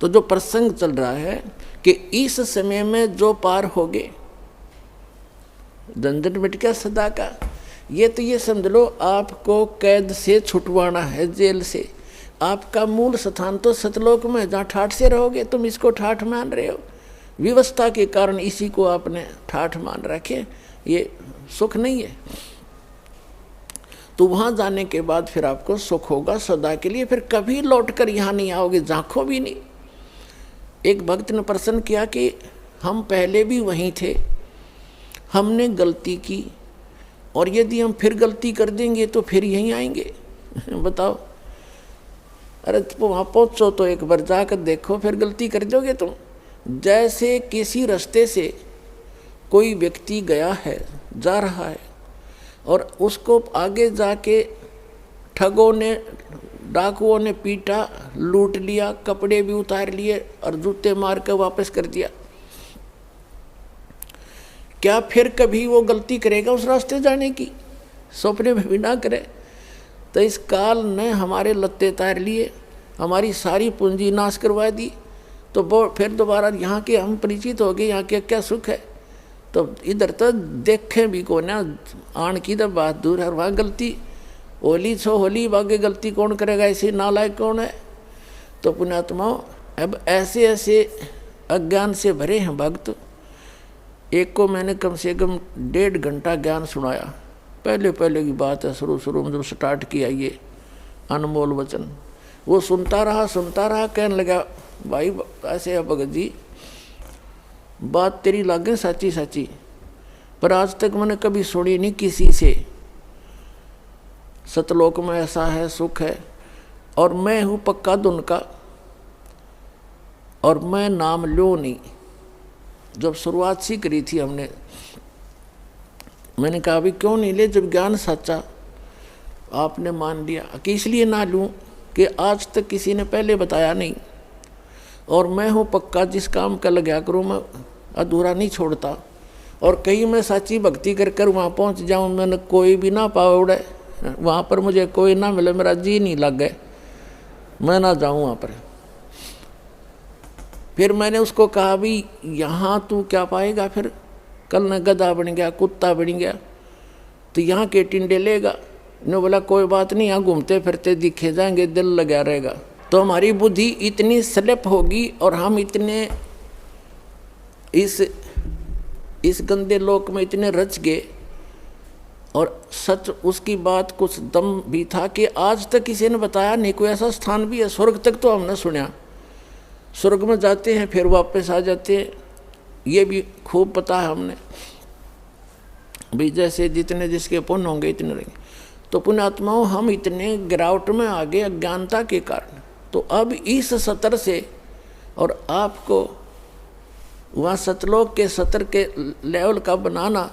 तो जो प्रसंग चल रहा है कि इस समय में जो पार होगे, झंझट मिट गया सदा का। ये तो ये समझ लो आपको कैद से छुटवाना है, जेल से। आपका मूल स्थान तो सतलोक में, जहाँ ठाठ से रहोगे। तुम इसको ठाठ मान रहे हो, व्यवस्था के कारण इसी को आपने ठाठ मान रखे, ये सुख नहीं है। तो वहाँ जाने के बाद फिर आपको सुख होगा सदा के लिए, फिर कभी लौट कर यहाँ नहीं आओगे, झांको भी नहीं। एक भक्त ने प्रश्न किया कि हम पहले भी वहीं थे, हमने गलती की, और यदि हम फिर गलती कर देंगे तो फिर यहीं आएंगे। बताओ। अरे तो वहाँ पहुँचो तो एक बार जाकर देखो, फिर गलती कर दोगे तुम। जैसे किसी रास्ते से कोई व्यक्ति गया है, जा रहा है, और उसको आगे जाके ठगों ने, डाकुओं ने पीटा, लूट लिया, कपड़े भी उतार लिए और जूते मार कर वापस कर दिया। क्या फिर कभी वो गलती करेगा उस रास्ते जाने की? सपने में भी ना करे। तो इस काल ने हमारे लत्ते तार लिए, हमारी सारी पूंजी नाश करवा दी, तो वो फिर दोबारा यहाँ के हम परिचित हो गए, यहाँ के क्या सुख है। तो इधर तो देखें भी को ना, आन की तो बात दूर है, वहाँ गलती होली छो होली, बागे गलती कौन करेगा, ऐसे नालायक कौन है। तो पुण्यात्माओं, अब ऐसे ऐसे अज्ञान से भरे हैं भक्त। एक को मैंने कम से कम 1.5 घंटा ज्ञान सुनाया। पहले पहले की बात है, शुरू में जब स्टार्ट किया ये अनमोल वचन, वो सुनता रहा, कहने लगा भाई ऐसे है भगत जी, बात तेरी लागे सच्ची सच्ची, पर आज तक मैंने कभी सुनी नहीं किसी से। सतलोक में ऐसा है, सुख है, और मैं हूँ पक्का धुन का, और मैं नाम लो नहीं। जब शुरुआत सी करी थी हमने, मैंने कहा अभी क्यों नहीं ले, जब ज्ञान सच्चा आपने मान लिया, कि इसलिए ना लूँ कि आज तक किसी ने पहले बताया नहीं, और मैं हूँ पक्का, जिस काम का लगा करूँ मैं अधूरा नहीं छोड़ता। और कहीं मैं सच्ची भक्ति कर कर वहाँ पहुँच जाऊँ, मैंने कोई भी ना पावे उड़े, वहाँ पर मुझे कोई ना मिले, मेरा जी नहीं लग गए, मैं ना जाऊँ वहाँ पर। फिर मैंने उसको कहा भी यहाँ तू क्या पाएगा, फिर कल न गधा बन गया, कुत्ता बन गया, तो यहाँ के टिंडे लेगा। ने बोला कोई बात नहीं, यहाँ घूमते फिरते दिखे जाएंगे, दिल लगा रहेगा। तो हमारी बुद्धि इतनी स्लिप होगी और हम इतने इस गंदे लोक में इतने रच गए। और सच उसकी बात कुछ दम भी था कि आज तक किसी ने बताया नहीं, कोई ऐसा स्थान भी है। स्वर्ग तक तो हमने सुना, स्वर्ग में जाते हैं फिर वापस आ जाते हैं, ये भी खूब पता है हमने भी, जैसे जितने जिसके पुण्य होंगे इतने रहेंगे। तो पुण्यात्माओं, हम इतने गिरावट में आ गए अज्ञानता के कारण। तो अब इस सतर से और आपको वहाँ सतलोक के सतर के लेवल का बनाना,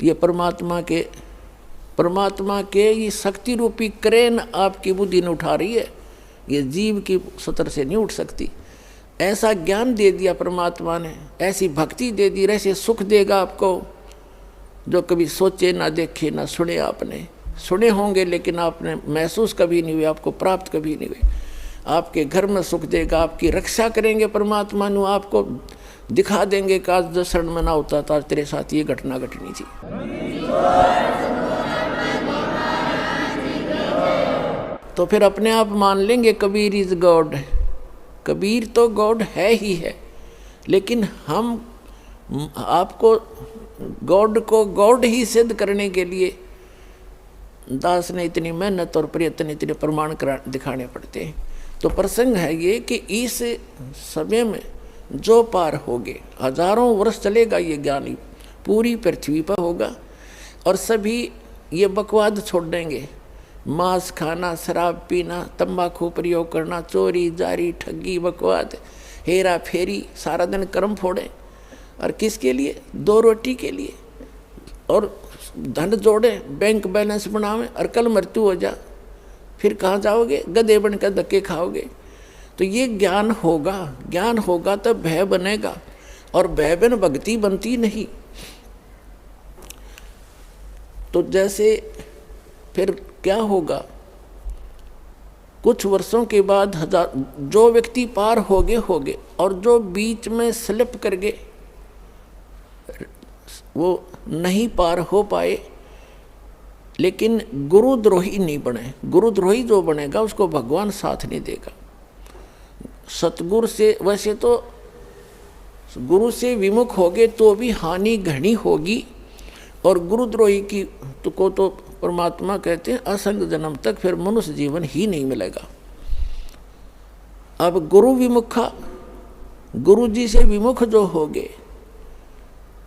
ये परमात्मा के ये शक्ति रूपी क्रेन आपकी बुद्धि ने उठा रही है, ये जीव की सतर से नहीं उठ सकती। ऐसा ज्ञान दे दिया परमात्मा ने, ऐसी भक्ति दे दी, ऐसे सुख देगा आपको जो कभी सोचे ना देखे ना सुने। आपने सुने होंगे लेकिन आपने महसूस कभी नहीं हुए, आपको प्राप्त कभी नहीं हुए। आपके घर में सुख देगा, आपकी रक्षा करेंगे परमात्मा नु, आपको दिखा देंगे कि आज 10 क्षण में ना होता था, तेरे साथ ये घटना घटनी थी। तो फिर अपने आप मान लेंगे कबीर इज गॉड। कबीर तो गॉड है ही है, लेकिन हम आपको गॉड को गॉड ही सिद्ध करने के लिए दास ने इतनी मेहनत और प्रयत्न, इतने प्रमाण दिखाने पड़ते हैं। तो प्रसंग है ये कि इस समय में जो पार होगे, हजारों वर्ष चलेगा ये ज्ञानी, पूरी पृथ्वी पर होगा, और सभी ये बकवाद छोड़ देंगे। मांस खाना, शराब पीना, तंबाकू प्रयोग करना, चोरी जारी, ठगी, बकवाद, हेरा फेरी, सारा दिन कर्म फोड़े, और किसके लिए? 2 रोटी के लिए। और धन जोड़े, बैंक बैलेंस बनावे, और कल मृत्यु हो जा, फिर कहाँ जाओगे? गधे बनकर धक्के खाओगे। तो ये ज्ञान होगा तो भय बनेगा, और भय बिन भक्ति बनती नहीं। तो जैसे फिर क्या होगा, कुछ वर्षों के बाद जो व्यक्ति पार हो गए और जो बीच में स्लिप कर गए वो नहीं पार हो पाए, लेकिन गुरुद्रोही नहीं बने। गुरुद्रोही जो बनेगा उसको भगवान साथ नहीं देगा। सतगुरु से, वैसे तो गुरु से विमुख होगे तो भी हानि घनी होगी, और गुरुद्रोही की तो परमात्मा कहते हैं असंग जन्म तक फिर मनुष्य जीवन ही नहीं मिलेगा। अब गुरु विमुखा, गुरु जी से विमुख जो हो गए,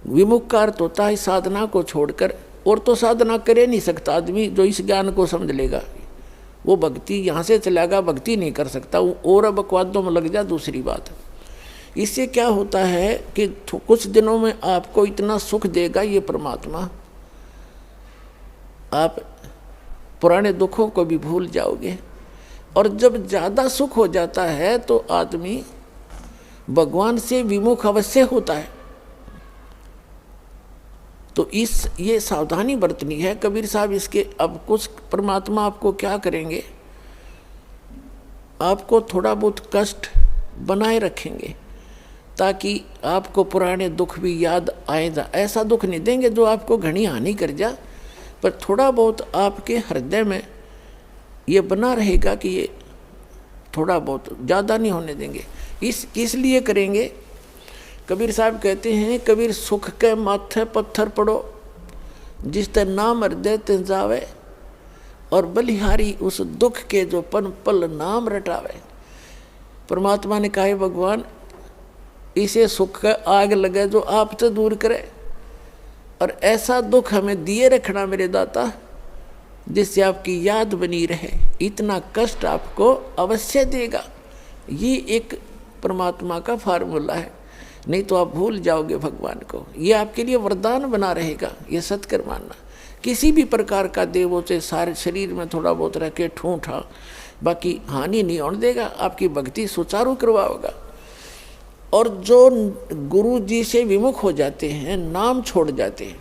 विमुख का अर्थ होता है साधना को छोड़कर, और तो साधना करे नहीं सकता आदमी जो इस ज्ञान को समझ लेगा, वो भक्ति यहाँ से चलेगा, भक्ति नहीं कर सकता, और अब बकवादों में लग जा दूसरी बात। इससे क्या होता है कि कुछ दिनों में आपको इतना सुख देगा ये परमात्मा, आप पुराने दुखों को भी भूल जाओगे। और जब ज़्यादा सुख हो जाता है तो आदमी भगवान से विमुख अवश्य होता है। तो ये सावधानी बरतनी है कबीर साहब इसके। अब कुछ परमात्मा आपको क्या करेंगे, आपको थोड़ा बहुत कष्ट बनाए रखेंगे ताकि आपको पुराने दुख भी याद आए जा। ऐसा दुख नहीं देंगे जो आपको घनी हानि कर जा, पर थोड़ा बहुत आपके हृदय में ये बना रहेगा कि ये थोड़ा बहुत, ज़्यादा नहीं होने देंगे। इसलिए करेंगे। कबीर साहब कहते हैं, कबीर सुख के माथे पत्थर पड़ो, जिस ते नाम हृदय ते जावे, और बलिहारी उस दुख के जो पन पल नाम रटावे। परमात्मा ने कहा भगवान इसे सुख का आग लगे जो आपसे दूर करे, और ऐसा दुख हमें दिए रखना मेरे दाता जिससे आपकी याद बनी रहे। इतना कष्ट आपको अवश्य देगा। ये एक परमात्मा का फार्मूला है, नहीं तो आप भूल जाओगे भगवान को। ये आपके लिए वरदान बना रहेगा, ये सत्कर मानना। किसी भी प्रकार का देवों से सारे शरीर में थोड़ा बहुत रह के ठूठा, बाकी हानि नहीं होने देगा, आपकी भक्ति सुचारू करवाओगा। और जो गुरु जी से विमुख हो जाते हैं, नाम छोड़ जाते हैं,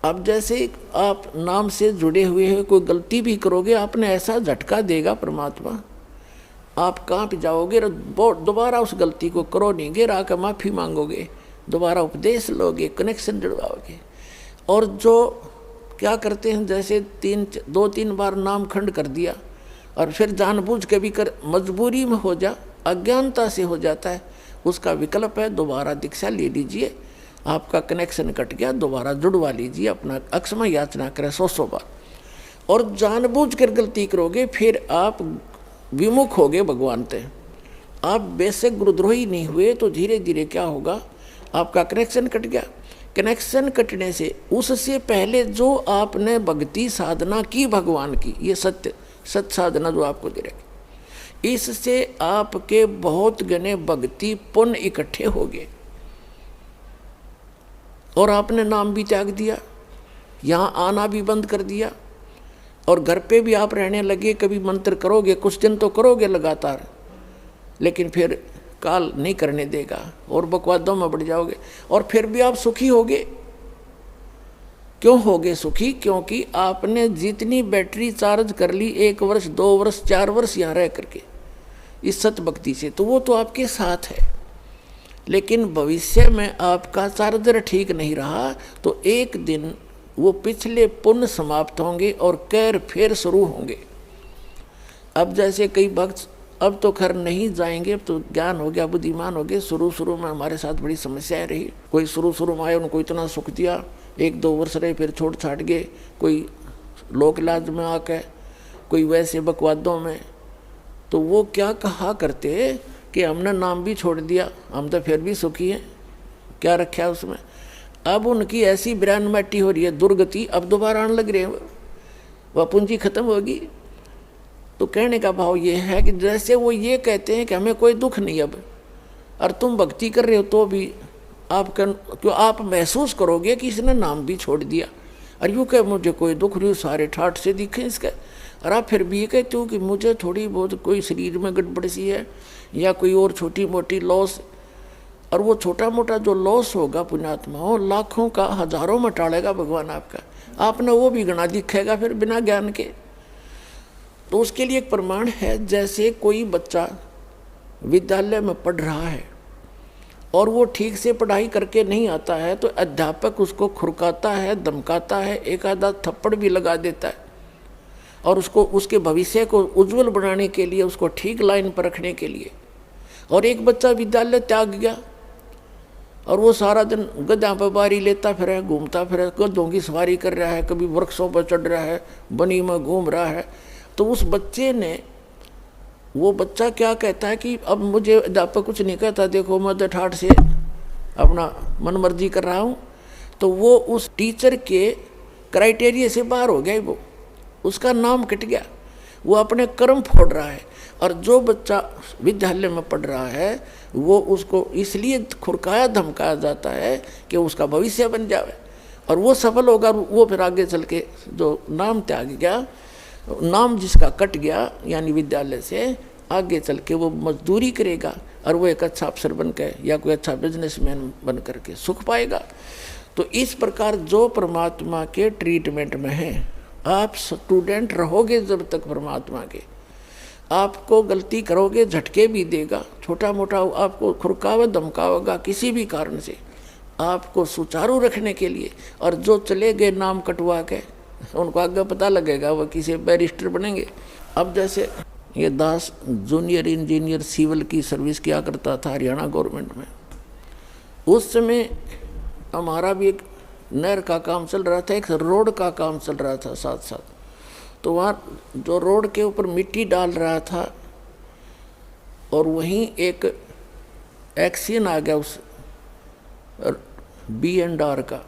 अब जैसे आप नाम से जुड़े हुए हैं, कोई गलती भी करोगे आपने ऐसा झटका देगा परमात्मा, आप कांप जाओगे, दोबारा उस गलती को करो नहीं, गिर आकर माफ़ी मांगोगे, दोबारा उपदेश लोगे, कनेक्शन जुड़वाओगे। और जो क्या करते हैं, जैसे 2-3 बार नाम खंड कर दिया और फिर जानबूझ के भी कर, मजबूरी में हो जा, अज्ञानता से हो जाता है, उसका विकल्प है दोबारा दीक्षा ले लीजिए, आपका कनेक्शन कट गया, दोबारा जुड़वा लीजिए, अपना अक्षमा याचना करें 100 बार। और जानबूझ कर गलती करोगे फिर आप विमुख होगे भगवान से। आप बेशक गुरुद्रोही नहीं हुए तो धीरे धीरे क्या होगा, आपका कनेक्शन कट गया। कनेक्शन कटने से उससे पहले जो आपने भक्ति साधना की भगवान की, ये सत्य साधना जो आपको दे रखी, इससे आपके बहुत गने भक्ति पुण्य इकट्ठे हो गए और आपने नाम भी त्याग दिया, यहाँ आना भी बंद कर दिया, और घर पे भी आप रहने लगे। कभी मंत्र करोगे, कुछ दिन तो करोगे लगातार, लेकिन फिर काल नहीं करने देगा और बकवादों में बढ़ जाओगे, और फिर भी आप सुखी होगे। क्यों होगे सुखी? क्योंकि आपने जितनी बैटरी चार्ज कर ली 1 वर्ष 2 वर्ष 4 वर्ष यहाँ रह करके इस सत भक्ति से, तो वो तो आपके साथ है। लेकिन भविष्य में आपका चार्जर ठीक नहीं रहा तो एक दिन वो पिछले पुण्य समाप्त होंगे और कैर फिर शुरू होंगे। अब जैसे कई भक्त अब तो खैर नहीं जाएंगे, अब तो ज्ञान हो गया, बुद्धिमान हो गए। शुरू में हमारे साथ बड़ी समस्याएं रही। कोई शुरू में आए, उनको इतना सुख दिया, 1-2 वर्ष रहे, फिर छोड़ छाट गए। कोई लोक लाज में आके, कोई वैसे बकवादों में। तो वो क्या कहा करते कि हमने नाम भी छोड़ दिया, हम तो फिर भी सुखी हैं, क्या रखा है उसमें। अब उनकी ऐसी ब्रांड मैटी हो रही है, दुर्गति, अब दोबारा आने लग रहे हैं, वह पूंजी खत्म होगी। तो कहने का भाव ये है कि जैसे वो ये कहते हैं कि हमें कोई दुख नहीं अब, और तुम भक्ति कर रहे हो तो भी क्यों आप महसूस करोगे कि इसने नाम भी छोड़ दिया। और यूँ कह मुझे कोई दुख नहीं, सारे ठाठ से दिखे इसका। और आप फिर भी ये कहते हो कि मुझे थोड़ी बहुत कोई शरीर में गड़बड़ सी है या कोई और छोटी मोटी लॉस, और वो छोटा मोटा जो लॉस होगा पुण्यात्मा हो, लाखों का हजारों में टालेगा भगवान आपका। आपने वो भी गणा दिखेगा फिर बिना ज्ञान के। तो उसके लिए एक प्रमाण है, जैसे कोई बच्चा विद्यालय में पढ़ रहा है और वो ठीक से पढ़ाई करके नहीं आता है तो अध्यापक उसको खुरकाता है, धमकाता है, एक आधा थप्पड़ भी लगा देता है और उसको उसके भविष्य को उज्जवल बनाने के लिए, उसको ठीक लाइन पर रखने के लिए। और एक बच्चा विद्यालय त्याग गया और वो सारा दिन गधा पर बारी लेता फिर, घूमता फिर, गधों की सवारी कर रहा है, कभी वृक्षों पर चढ़ रहा है, बनी में घूम रहा है, तो उस बच्चे ने, वो बच्चा क्या कहता है कि अब मुझे अध्यापक कुछ नहीं कहता, देखो मैं तो ठाठ से अपना मनमर्जी कर रहा हूँ। तो वो उस टीचर के क्राइटेरिया से बाहर हो गया, वो उसका नाम कट गया, वो अपने कर्म फोड़ रहा है। और जो बच्चा विद्यालय में पढ़ रहा है वो उसको इसलिए खुरकाया धमकाया जाता है कि उसका भविष्य बन जाए और वो सफल होगा। वो फिर आगे चल के जो नाम त्याग गया, नाम जिसका कट गया यानी विद्यालय से, आगे चल के वो मजदूरी करेगा और वो एक अच्छा अफसर बन के या कोई अच्छा बिजनेसमैन बन करके सुख पाएगा। तो इस प्रकार जो परमात्मा के ट्रीटमेंट में है, आप स्टूडेंट रहोगे जब तक परमात्मा के, आपको गलती करोगे झटके भी देगा, छोटा मोटा आपको खुरकावा धमकावेगा किसी भी कारण से, आपको सुचारू रखने के लिए। और जो चले गए नाम कटवा के, उनको आगे पता लगेगा वो किसी बैरिस्टर बनेंगे। अब जैसे ये दास जूनियर इंजीनियर सिविल की सर्विस किया करता था हरियाणा गवर्नमेंट में, उस समय हमारा भी एक नहर का काम चल रहा था, एक रोड का काम चल रहा था साथ साथ। तो वहाँ जो रोड के ऊपर मिट्टी डाल रहा था और वहीं एक एक्सीडेंट आ गया उस B&R का,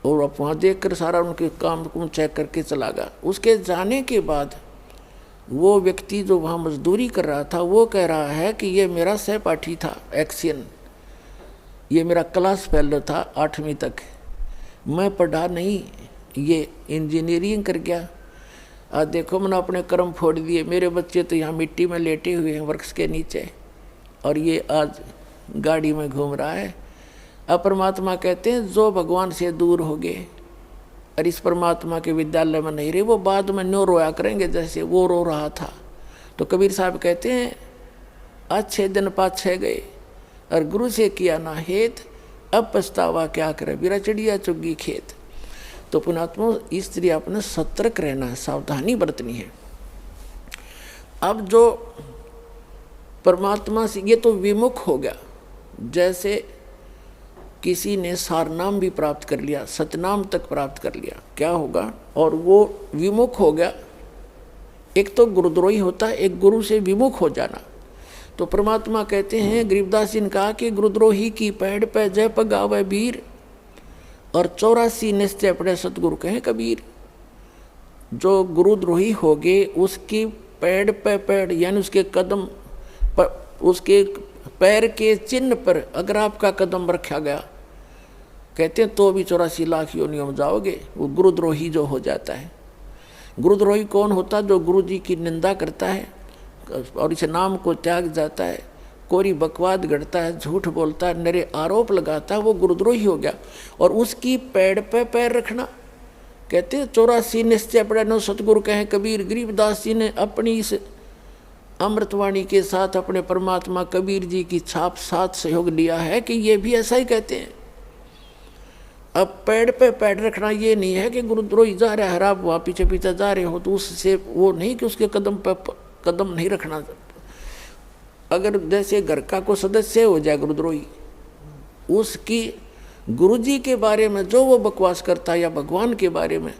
और अब वहाँ देख कर सारा उनके काम को चेक करके चला गया। उसके जाने के बाद वो व्यक्ति जो वहाँ मजदूरी कर रहा था वो कह रहा है कि ये मेरा सहपाठी था एक्सियन, ये मेरा क्लास फेलो था 8वीं तक, मैं पढ़ा नहीं, ये इंजीनियरिंग कर गया। आज देखो मैंने अपने कर्म फोड़ दिए, मेरे बच्चे तो यहाँ मिट्टी में लेटे हुए हैं वृक्ष के नीचे और ये आज गाड़ी में घूम रहा है। अब परमात्मा कहते हैं जो भगवान से दूर हो गए और इस परमात्मा के विद्यालय में नहीं रहे, वो बाद में न्यो रोया करेंगे जैसे वो रो रहा था। तो कबीर साहब कहते हैं अच्छे दिन पाछे गए और गुरु से किया ना हेत, अब पछतावा क्या करे, बिरा चिड़िया चुगी खेत। तो पुणात्मा इसलिए अपने सतर्क रहना है, सावधानी बरतनी है। अब जो परमात्मा से ये तो विमुख हो गया, जैसे किसी ने सारनाम भी प्राप्त कर लिया, सतनाम तक प्राप्त कर लिया, क्या होगा, और वो विमुख हो गया। एक तो गुरुद्रोही होता है, एक गुरु से विमुख हो जाना। तो परमात्मा कहते हैं, गरीबदास जी ने कहा कि गुरुद्रोही की पैड़ पे जय पगावे वीर और 84 निश्चय पड़े सतगुरु कहें कबीर। जो गुरुद्रोही हो गए उसकी पैड़ पे पैड़ यानी उसके कदम पर, उसके पैर के चिन्ह पर अगर आपका कदम रखा गया, कहते हैं तो भी 84 लाख योनियों में जाओगे। वो गुरुद्रोही जो हो जाता है। गुरुद्रोही कौन होता? जो गुरु जी की निंदा करता है और इस नाम को त्याग जाता है, कोरी बकवाद गढ़ता है, झूठ बोलता है, नरे आरोप लगाता है, वो गुरुद्रोही हो गया। और उसकी पैड़ पे पैर रखना, कहते हैं 84 निश्चय पड़े नो सतगुरु कहें कबीर। गरीबदास जी ने अपनी इस अमृतवाणी के साथ अपने परमात्मा कबीर जी की छाप साथ सहयोग लिया है कि ये भी ऐसा ही कहते हैं। अब पैड़ पे पैड़ रखना ये नहीं है कि गुरुद्रोही जा रहा है, आप वहाँ पीछे पीछे जा रहे हो तो उससे वो नहीं कि उसके कदम पे कदम नहीं रखना। अगर जैसे घर का कोई सदस्य हो जाए गुरुद्रोही, उसकी गुरु जी के बारे में जो वो बकवास करता है या भगवान के बारे में,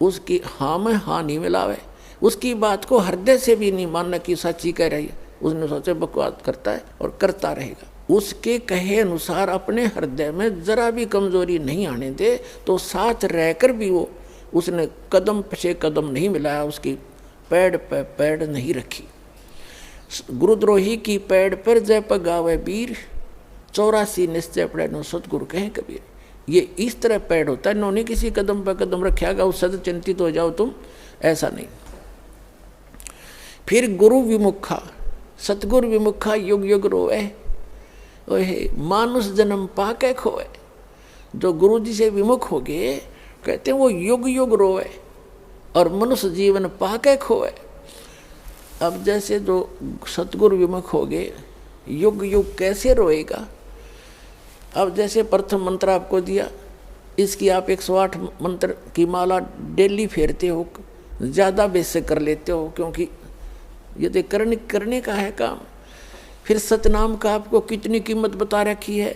उसकी हाँ में हाँ नहीं मिलावे, उसकी बात को हृदय से भी नहीं मानना कि सच्ची कह रही है, उसने सोचे बकवास करता है और करता रहेगा। उसके कहे अनुसार अपने हृदय में जरा भी कमजोरी नहीं आने दे, तो साथ रहकर भी वो उसने कदम पे कदम नहीं मिलाया, उसकी पैड़ पे पैड़ नहीं रखी। गुरुद्रोही की पैड़ पर जय पगावे वीर, 84 निश्चय पड़े नो सतगुरु कहें कबीर। ये इस तरह पैड़ होता है, इन्होंने किसी कदम पर कदम रखेगा उससे तो चिंतित हो जाओ तुम, ऐसा नहीं। फिर गुरु विमुखा, सतगुरु विमुखा युग युग रोए, ओहे मानुष जन्म पाके खोए। जो गुरु जी से विमुख हो गए, कहते हैं वो युग युग रोए, और मनुष्य जीवन पाके खोए। अब जैसे जो सतगुरु विमुख हो गए, युग युग कैसे रोएगा। अब जैसे प्रथम मंत्र आपको दिया, इसकी आप 108 मंत्र की माला डेली फेरते हो, ज़्यादा बेस कर लेते हो, क्योंकि यदि करने का है काम। फिर सतनाम का आपको कितनी कीमत बता रखी है।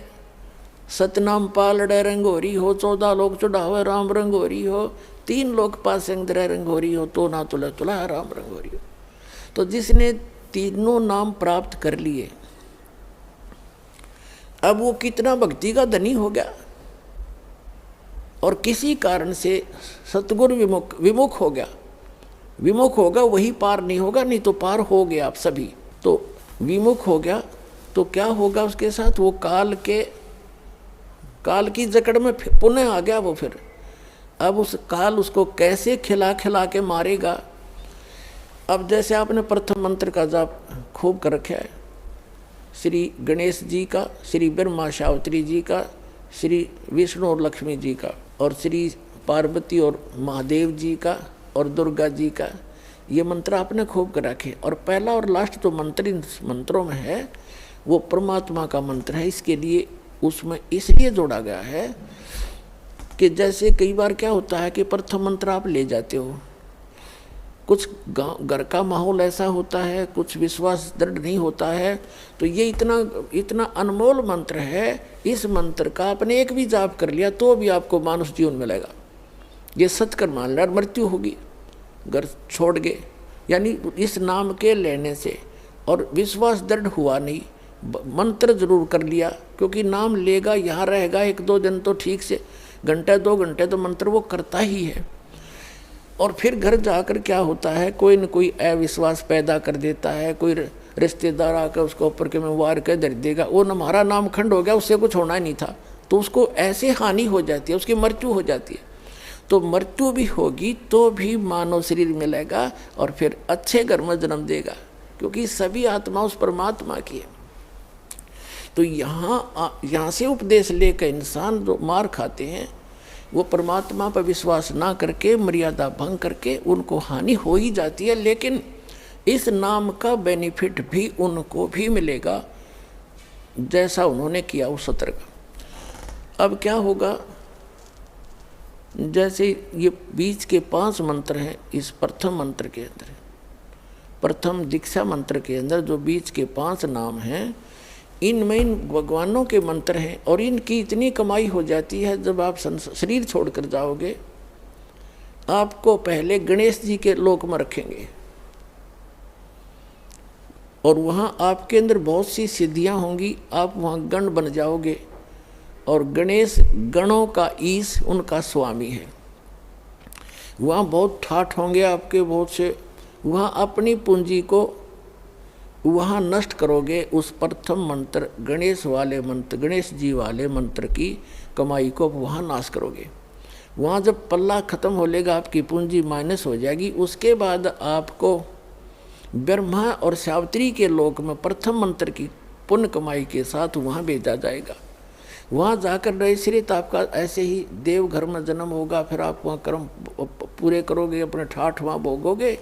सतनाम पालड़े रंगोरी हो, 14 लोग चढ़ावे राम रंगोरी हो, 3 लोग पास अंदर रंगोरी हो, तो ना तुला तुला राम रंगोरी हो। तो जिसने तीनों नाम प्राप्त कर लिए, अब वो कितना भक्ति का धनी हो गया। और किसी कारण से सतगुरु विमुख हो गया, विमुख होगा वही पार नहीं होगा, नहीं तो पार हो गया आप सभी। तो विमुख हो गया तो क्या होगा उसके साथ, वो काल की जकड़ में पुनः आ गया वो। फिर अब उस काल उसको कैसे खिला खिला के मारेगा। अब जैसे आपने प्रथम मंत्र का जाप खूब कर रखा है, श्री गणेश जी का, श्री ब्रह्मा सावित्री जी का, श्री विष्णु और लक्ष्मी जी का, और श्री पार्वती और महादेव जी का, और दुर्गा जी का, ये मंत्र आपने खूब कर रखे। और पहला और लास्ट जो मंत्र इन मंत्रों में है वो परमात्मा का मंत्र है। इसके लिए उसमें इसलिए जोड़ा गया है कि जैसे कई बार क्या होता है कि प्रथम मंत्र आप ले जाते हो, कुछ घर का माहौल ऐसा होता है, कुछ विश्वास दृढ़ नहीं होता है, तो ये इतना अनमोल मंत्र है, इस मंत्र का आपने एक भी जाप कर लिया तो भी आपको मानुष जीवन मिलेगा। ये सत्कर मान लिया और मृत्यु होगी, घर छोड़ गए, यानी इस नाम के लेने से और विश्वास दृढ़ हुआ नहीं, मंत्र जरूर कर लिया, क्योंकि नाम लेगा यहाँ रहेगा 1-2 दिन तो ठीक से, घंटे 2 घंटे तो मंत्र वो करता ही है। और फिर घर जाकर क्या होता है, कोई न कोई अविश्वास पैदा कर देता है, कोई रिश्तेदार आकर उसको ऊपर के में वार कर धर देगा, वो न हमारा नाम खंड हो गया, उससे कुछ होना ही नहीं था, तो उसको ऐसे हानि हो जाती है, उसकी मृत्यु हो जाती है। तो मृत्यु भी होगी तो भी मानव शरीर मिलेगा और फिर अच्छे घर में जन्म देगा, क्योंकि सभी आत्मा उस परमात्मा की है। तो यहाँ से उपदेश लेकर इंसान जो मार खाते हैं वो परमात्मा पर विश्वास ना करके, मर्यादा भंग करके, उनको हानि हो ही जाती है। लेकिन इस नाम का बेनिफिट भी उनको भी मिलेगा जैसा उन्होंने किया उस सत्र का। अब क्या होगा, जैसे ये बीच के 5 मंत्र हैं, इस प्रथम मंत्र के अंदर, प्रथम दीक्षा मंत्र के अंदर जो बीच के 5 नाम हैं, इनमें इन भगवानों के मंत्र हैं, और इनकी इतनी कमाई हो जाती है। जब आप शरीर छोड़कर जाओगे, आपको पहले गणेश जी के लोक में रखेंगे, और वहाँ आपके अंदर बहुत सी सिद्धियाँ होंगी, आप वहाँ गण बन जाओगे, और गणेश गणों का ईश उनका स्वामी है। वहाँ बहुत ठाठ होंगे आपके बहुत से, वहाँ अपनी पूंजी को वहाँ नष्ट करोगे। उस प्रथम मंत्र गणेश वाले मंत्र, गणेश जी वाले मंत्र की कमाई को वहाँ नाश करोगे। वहाँ जब पल्ला खत्म हो लेगा, आपकी पूंजी माइनस हो जाएगी, उसके बाद आपको ब्रह्मा और सावित्री के लोक में प्रथम मंत्र की पुण्य कमाई के साथ वहाँ भेजा जाएगा। वहाँ जाकर रहीश्रित आपका ऐसे ही देवघर में जन्म होगा, फिर आप वहाँ कर्म पूरे करोगे, अपने ठाठ वहाँ भोगोगे।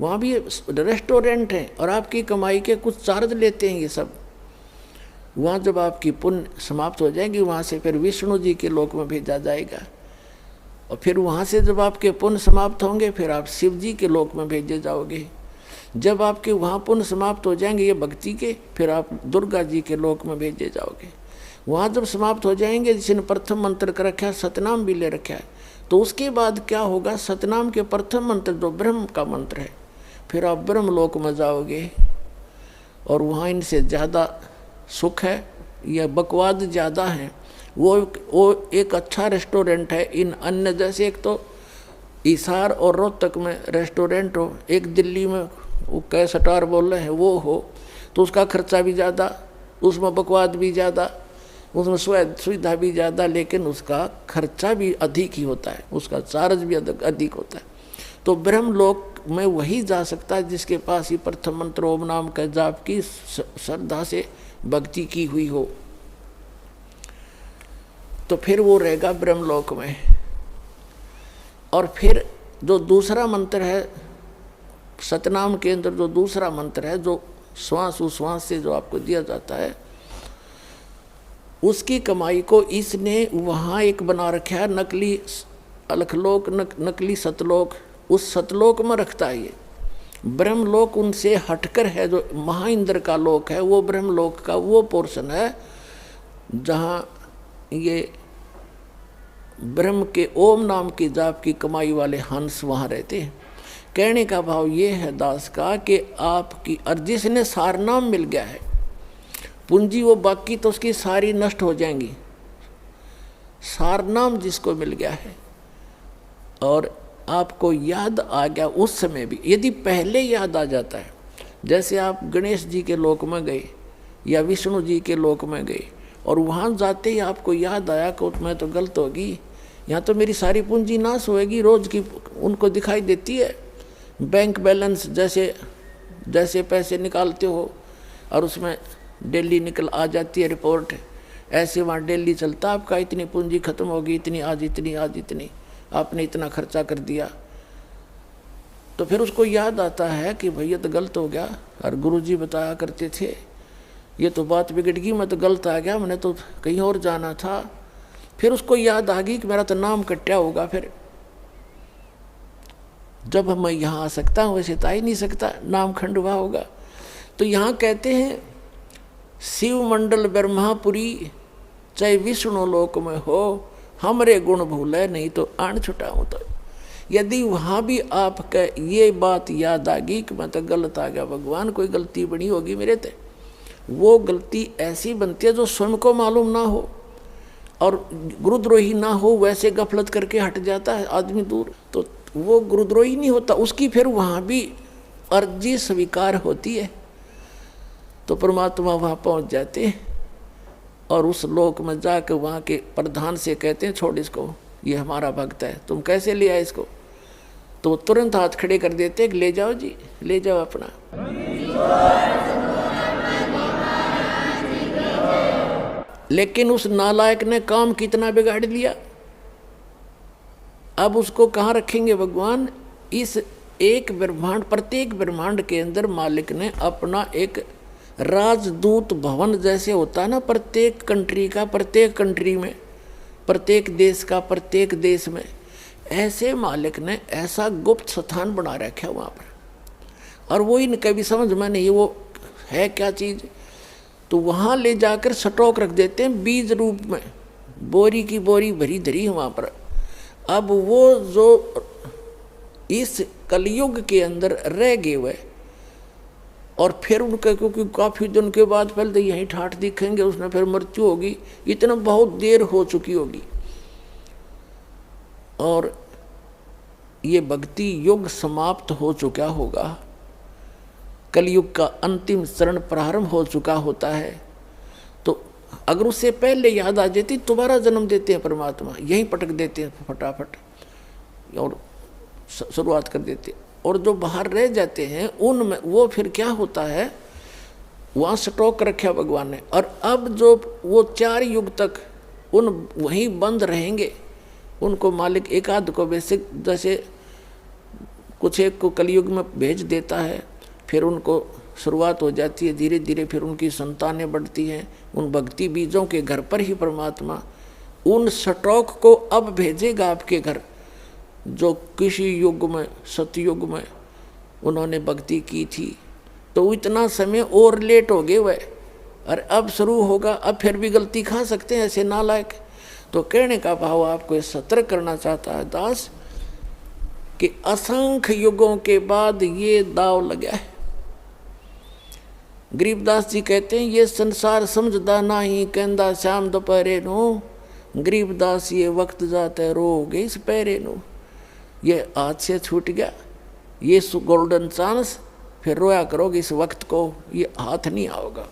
वहाँ भी रेस्टोरेंट हैं और आपकी कमाई के कुछ चार्ज लेते हैं ये सब। वहाँ जब आपकी पुण्य समाप्त हो जाएगी, वहाँ से फिर विष्णु जी के लोक में भेजा जाएगा, और फिर वहाँ से जब आपके पुण्य समाप्त होंगे, फिर आप शिव जी के लोक में भेजे जाओगे। जब आपके वहाँ पुण्य समाप्त हो जाएंगे ये भक्ति के, फिर आप दुर्गा जी के लोक में भेजे जाओगे। वहाँ जब समाप्त हो जाएंगे, जिसने प्रथम मंत्र का रखा है, सतनाम भी ले रखा है, तो उसके बाद क्या होगा, सतनाम के प्रथम मंत्र जो ब्रह्म का मंत्र है, फिर आप ब्रह्म लोक में जाओगे, और वहाँ इनसे ज़्यादा सुख है या बकवाद ज़्यादा है। वो एक अच्छा रेस्टोरेंट है। इन अन्य जैसे एक तो हिसार और रोहतक में रेस्टोरेंट हो, एक दिल्ली में वो कैसटार बोल रहे हैं वो हो, तो उसका खर्चा भी ज़्यादा, उसमें बकवाद भी ज़्यादा, उसमें सुविधा भी ज़्यादा, लेकिन उसका खर्चा भी अधिक ही होता है, उसका चार्ज भी अधिक होता है। तो ब्रह्मलोक में वही जा सकता है जिसके पास ही प्रथम मंत्र ओम नाम का जाप की श्रद्धा से भक्ति की हुई हो, तो फिर वो रहेगा ब्रह्मलोक में। और फिर जो दूसरा मंत्र है सतनाम के अंदर, जो दूसरा मंत्र है जो श्वास उश्वास से जो आपको दिया जाता है, उसकी कमाई को इसने वहाँ एक बना रखा है नकली अलखलोक, नकली सतलोक। उस सतलोक में रखता है ये। ब्रह्मलोक उनसे हटकर है, जो महाइंद्र का लोक है वो ब्रह्मलोक का वो पोर्शन है जहाँ ये ब्रह्म के ओम नाम की जाप की कमाई वाले हंस वहाँ रहते हैं। कहने का भाव ये है दास का कि आपकी और जिसने सारनाम मिल गया है पूंजी, वो बाकी तो उसकी सारी नष्ट हो जाएंगी। सारनाम जिसको मिल गया है और आपको याद आ गया उस समय भी, यदि पहले याद आ जाता है, जैसे आप गणेश जी के लोक में गए या विष्णु जी के लोक में गए और वहाँ जाते ही आपको याद आया कि मैं तो गलत होगी, यहाँ तो मेरी सारी पूंजी नाश होएगी, रोज की उनको दिखाई देती है। बैंक बैलेंस जैसे जैसे पैसे निकालते हो और उसमें डेली निकल आ जाती है रिपोर्ट, ऐसे वहाँ डेली चलता आपका इतनी पूंजी खत्म होगी, इतनी आज इतनी, आज इतनी, आपने इतना खर्चा कर दिया। तो फिर उसको याद आता है कि भैया तो गलत हो गया, और गुरुजी बताया करते थे ये तो बात बिगड़ गई, मैं तो गलत आ गया, मैंने तो कहीं और जाना था। फिर उसको याद आ गई कि मेरा तो नाम कट्या होगा, फिर जब मैं यहाँ आ सकता हूँ वैसे तो आ ही नहीं सकता, नाम खंडवा होगा। तो यहाँ कहते हैं शिव मंडल ब्रह्मापुरी चाहे विष्णु लोक में हो, हमरे गुण भूले नहीं तो आन छुटाऊँ। तो यदि वहाँ भी आपका ये बात याद आ गई कि मैं तो गलत आ गया, भगवान कोई गलती बनी होगी मेरे ते, वो गलती ऐसी बनती है जो स्वयं को मालूम ना हो और गुरुद्रोही ना हो, वैसे गफलत करके हट जाता है आदमी दूर, तो वो गुरुद्रोही नहीं होता, उसकी फिर वहाँ भी अर्जी स्वीकार होती है। तो परमात्मा वहाँ पहुँच जाते हैं और उस लोक में जाकर वहाँ के प्रधान से कहते हैं छोड़ इसको, ये हमारा भक्त है, तुम कैसे ले आए इसको? तो तुरंत हाथ खड़े कर देते हैं, ले जाओ जी, ले जाओ अपना। लेकिन उस नालायक ने काम कितना बिगाड़ दिया, अब उसको कहाँ रखेंगे भगवान? इस एक ब्रह्मांड, प्रत्येक ब्रह्मांड के अंदर मालिक ने अपना एक राजदूत भवन जैसे होता है ना, प्रत्येक कंट्री का, प्रत्येक कंट्री में, प्रत्येक देश का, प्रत्येक देश में, ऐसे मालिक ने ऐसा गुप्त स्थान बना रखा है वहाँ पर। और वो इनका भी समझ में नहीं वो है क्या चीज़, तो वहाँ ले जाकर स्टॉक रख देते हैं बीज रूप में, बोरी की बोरी भरी धरी है वहाँ पर। अब वो जो इस कलयुग के अंदर रह गए हुए और फिर उनका, क्योंकि काफ़ी दिन के बाद पहले तो यहीं ठाठ दिखेंगे, उसने फिर मृत्यु होगी, इतना बहुत देर हो चुकी होगी और ये भक्ति युग समाप्त हो चुका होगा, कलयुग का अंतिम चरण प्रारंभ हो चुका होता है। तो अगर उससे पहले याद आ जाती, दोबारा जन्म देते हैं परमात्मा, यहीं पटक देते हैं फटाफट और शुरुआत कर देते हैं। और जो बाहर रह जाते हैं उनमें वो फिर क्या होता है, वहाँ स्टॉक रखा भगवान ने। और अब जो वो 4 युग तक उन वहीं बंद रहेंगे, उनको मालिक एक आध को बेसिक जैसे कुछ एक को कलयुग में भेज देता है, फिर उनको शुरुआत हो जाती है, धीरे धीरे फिर उनकी संतानें बढ़ती हैं, उन भक्ति बीजों के घर पर ही परमात्मा उन स्टॉक को अब भेजेगा आपके घर, जो किसी युग में, सतयुग में उन्होंने भक्ति की थी। तो इतना समय और लेट हो गए वह, और अब शुरू होगा, अब फिर भी गलती खा सकते हैं ऐसे नालायक। तो कहने का भाव आपको सतर्क करना चाहता है दास कि असंख्य युगों के बाद ये दाव लगा है। गरीबदास जी कहते हैं ये संसार समझदा नहीं, कहंदा शाम दोपहरे नो, गरीबदास ये वक्त जाते रोगे इस पैरे नो। ये हाथ से छूट गया ये गोल्डन चांस, फिर रोया करोगे इस वक्त को, ये हाथ नहीं आओगा।